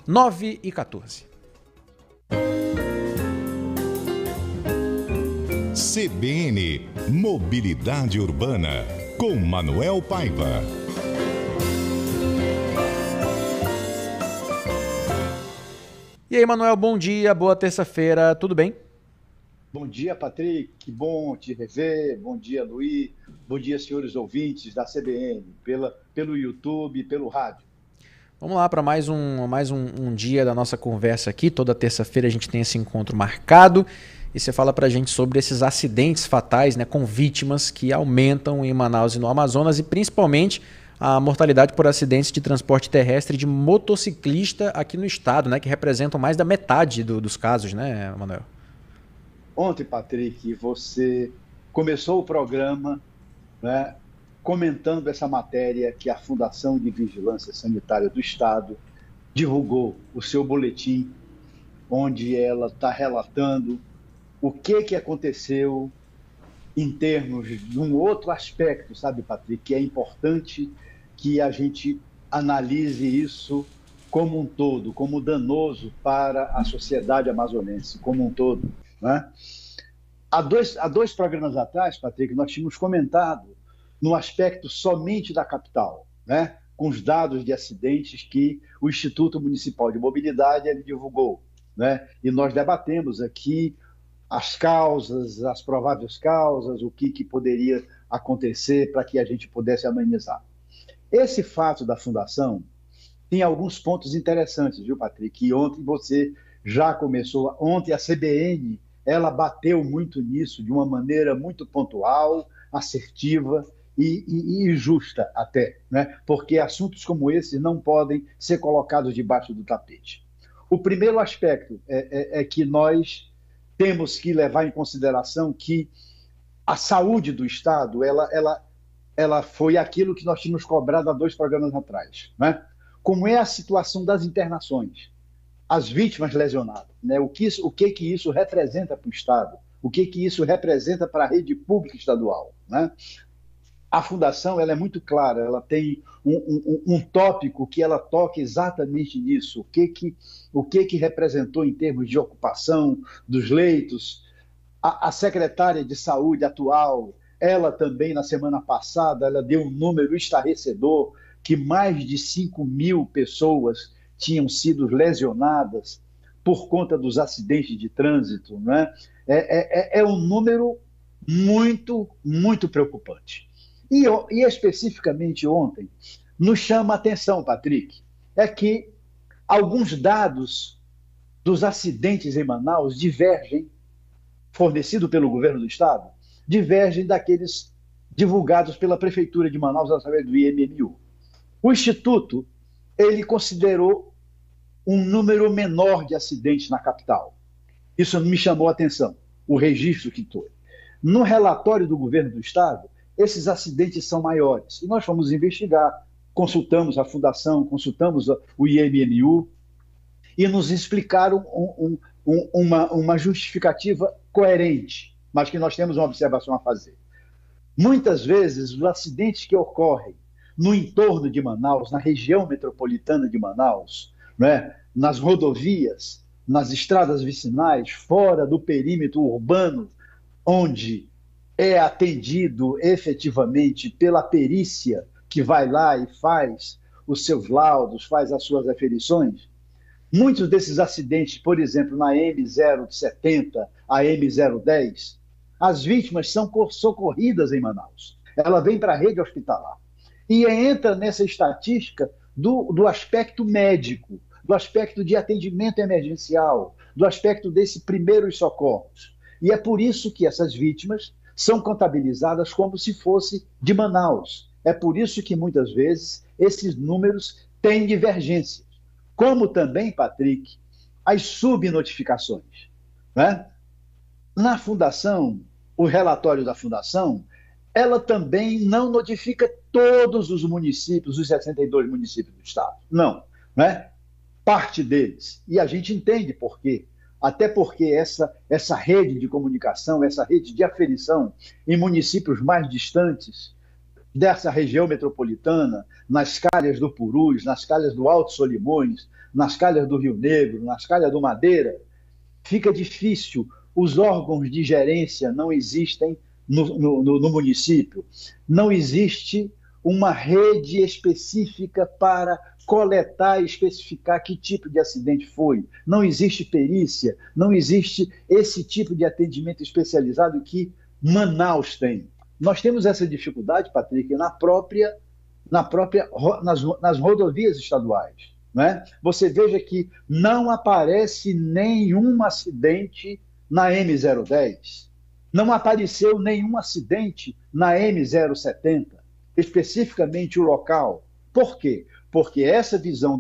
9h14. CBN Mobilidade Urbana, com Manuel Paiva. E aí, Manuel, bom dia, boa terça-feira, tudo bem? Bom dia, Patrick, que bom te rever. Bom dia, Luiz. Bom dia, senhores ouvintes da CBN, pelo YouTube, pelo rádio. Vamos lá para mais um dia da nossa conversa aqui. Toda terça-feira a gente tem esse encontro marcado e você fala para a gente sobre esses acidentes fatais, né, com vítimas que aumentam em Manaus e no Amazonas, e principalmente a mortalidade por acidentes de transporte terrestre de motociclista aqui no estado, né, que representam mais da metade dos casos, né, Manuel? Ontem, Patrick, você começou o programa, né, comentando essa matéria que a Fundação de Vigilância Sanitária do Estado divulgou o seu boletim, onde ela está relatando o que aconteceu em termos de um outro aspecto, sabe, Patrick, que é importante que a gente analise isso como um todo, como danoso para a sociedade amazonense como um todo, né? Há dois programas atrás, Patrick, nós tínhamos comentado no aspecto somente da capital, né? Com os dados de acidentes que o Instituto Municipal de Mobilidade ele divulgou, né? E nós debatemos aqui as causas, as prováveis causas, o que poderia acontecer para que a gente pudesse amenizar. Esse fato da fundação tem alguns pontos interessantes, viu, Patrick? E ontem você já começou, ontem a CBN, ela bateu muito nisso de uma maneira muito pontual, assertiva e justa até, né? Porque assuntos como esses não podem ser colocados debaixo do tapete. O primeiro aspecto é que nós temos que levar em consideração que a saúde do Estado, ela foi aquilo que nós tínhamos cobrado há 2 programas atrás, né? Como é a situação das internações, as vítimas lesionadas, né? O que isso representa para o Estado, o que isso representa para a rede pública estadual, né? A Fundação ela é muito clara, ela tem um tópico que ela toca exatamente nisso, o que representou em termos de ocupação dos leitos. A secretária de Saúde atual, ela também, na semana passada, ela deu um número estarrecedor, que mais de 5.000 pessoas tinham sido lesionadas por conta dos acidentes de trânsito, né? É um número muito, muito preocupante. E especificamente ontem, nos chama a atenção, Patrick, é que alguns dados dos acidentes em Manaus divergem, fornecido pelo governo do Estado, divergem daqueles divulgados pela Prefeitura de Manaus através do IMMU. O Instituto, ele considerou um número menor de acidentes na capital. Isso me chamou a atenção, o registro que foi. No relatório do governo do Estado, esses acidentes são maiores. E nós fomos investigar, consultamos a Fundação, consultamos o IMMU, e nos explicaram uma justificativa coerente, mas que nós temos uma observação a fazer. Muitas vezes, os acidentes que ocorrem no entorno de Manaus, na região metropolitana de Manaus, né, nas rodovias, nas estradas vicinais, fora do perímetro urbano, onde é atendido efetivamente pela perícia que vai lá e faz os seus laudos, faz as suas aferições. Muitos desses acidentes, por exemplo, na M070, a M010, as vítimas são socorridas em Manaus. Ela vem para a rede hospitalar. E entra nessa estatística do aspecto médico, do aspecto de atendimento emergencial, do aspecto desse primeiros socorros. E é por isso que essas vítimas são contabilizadas como se fosse de Manaus. É por isso que, muitas vezes, esses números têm divergências. Como também, Patrick, as subnotificações, né? Na Fundação, o relatório da Fundação, ela também não notifica todos os municípios, os 62 municípios do Estado. Não, né? Parte deles. E a gente entende por quê. Até porque essa rede de comunicação, essa rede de aferição em municípios mais distantes, dessa região metropolitana, nas calhas do Purus, nas calhas do Alto Solimões, nas calhas do Rio Negro, nas calhas do Madeira, fica difícil, os órgãos de gerência não existem no município, não existe uma rede específica para coletar e especificar que tipo de acidente foi, não existe perícia, não existe esse tipo de atendimento especializado que Manaus tem. Nós temos essa dificuldade, Patrick, nas rodovias estaduais. Né? Você veja que não aparece nenhum acidente na M010, não apareceu nenhum acidente na M070, especificamente o local. Por quê? Porque essa visão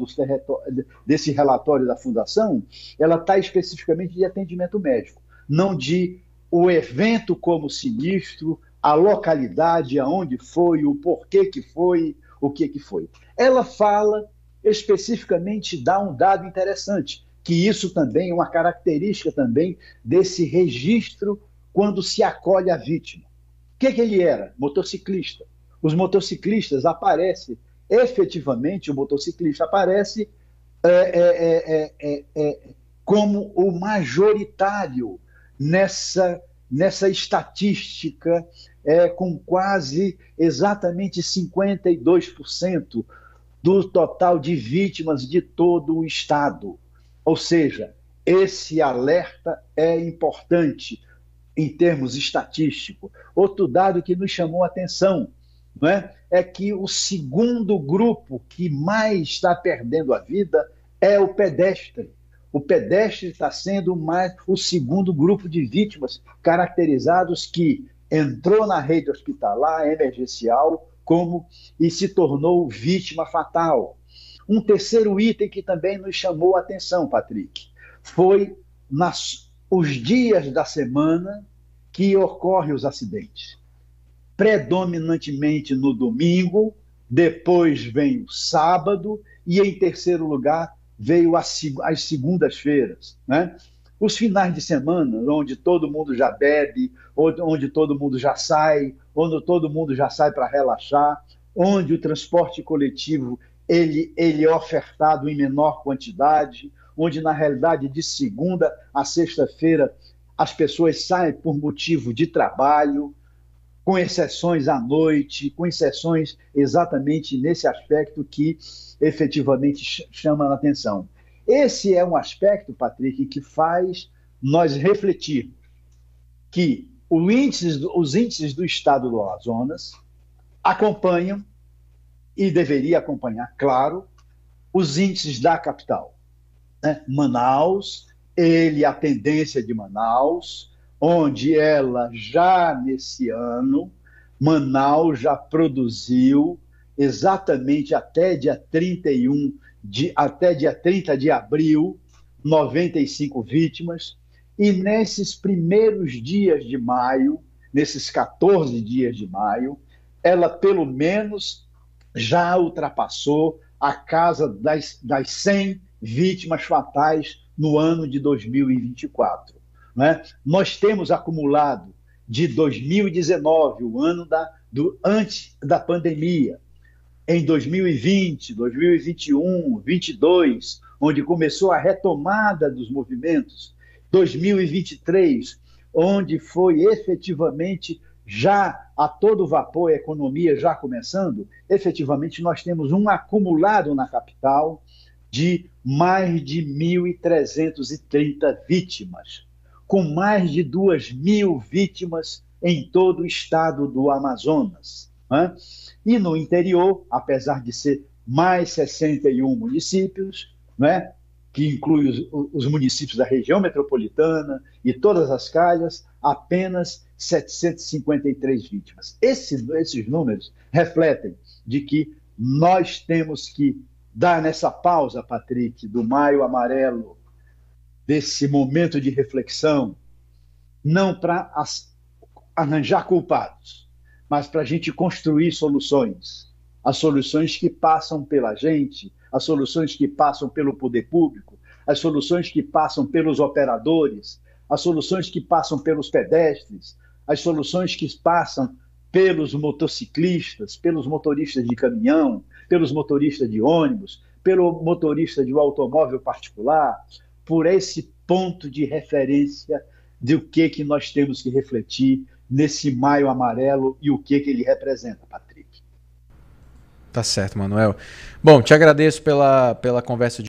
desse relatório da Fundação, ela está especificamente de atendimento médico, não de o evento como sinistro, a localidade, aonde foi, o porquê que foi, o que foi. Ela fala especificamente, dá um dado interessante, que isso também é uma característica também desse registro quando se acolhe a vítima. O que ele era? Motociclista. Os motociclistas aparecem, efetivamente o motociclista aparece como o majoritário nessa estatística, com quase exatamente 52% do total de vítimas de todo o Estado. Ou seja, esse alerta é importante em termos estatísticos. Outro dado que nos chamou a atenção, não é que o segundo grupo que mais está perdendo a vida é o pedestre. O pedestre está sendo mais o segundo grupo de vítimas caracterizados que entrou na rede hospitalar emergencial e se tornou vítima fatal. Um terceiro item que também nos chamou a atenção, Patrick, foi os dias da semana que ocorrem os acidentes. Predominantemente no domingo, depois vem o sábado e, em terceiro lugar, veio as segundas-feiras, né? Os finais de semana, onde todo mundo já bebe, onde todo mundo já sai, onde todo mundo já sai para relaxar, onde o transporte coletivo ele é ofertado em menor quantidade, onde, na realidade, de segunda a sexta-feira, as pessoas saem por motivo de trabalho, com exceções à noite, com exceções exatamente nesse aspecto que efetivamente chama a atenção. Esse é um aspecto, Patrick, que faz nós refletirmos que os índices do estado do Amazonas acompanham, e deveria acompanhar, claro, os índices da capital. Né? Manaus, a tendência de Manaus, onde ela já nesse ano, Manaus já produziu exatamente até dia 30 de abril, 95 vítimas, e nesses primeiros dias de maio, nesses 14 dias de maio, ela pelo menos já ultrapassou a casa das 100 vítimas fatais no ano de 2024. Né? Nós temos acumulado de 2019, o ano antes da pandemia, em 2020, 2021, 2022, onde começou a retomada dos movimentos, 2023, onde foi efetivamente já a todo vapor, a economia já começando, efetivamente nós temos um acumulado na capital de mais de 1.330 vítimas, com mais de 2.000 vítimas em todo o estado do Amazonas. Né? E no interior, apesar de ser mais 61 municípios, né, que inclui os municípios da região metropolitana e todas as calhas, apenas 753 vítimas. Esses números refletem de que nós temos que dar nessa pausa, Patrick, do Maio Amarelo, desse momento de reflexão, não para arranjar culpados, mas para a gente construir soluções. As soluções que passam pela gente, as soluções que passam pelo poder público, as soluções que passam pelos operadores, as soluções que passam pelos pedestres, as soluções que passam pelos motociclistas, pelos motoristas de caminhão, pelos motoristas de ônibus, pelo motorista de um automóvel particular, por esse ponto de referência do que nós temos que refletir nesse Maio Amarelo e o que ele representa, Patrick. Tá certo, Manuel. Bom, te agradeço pela conversa de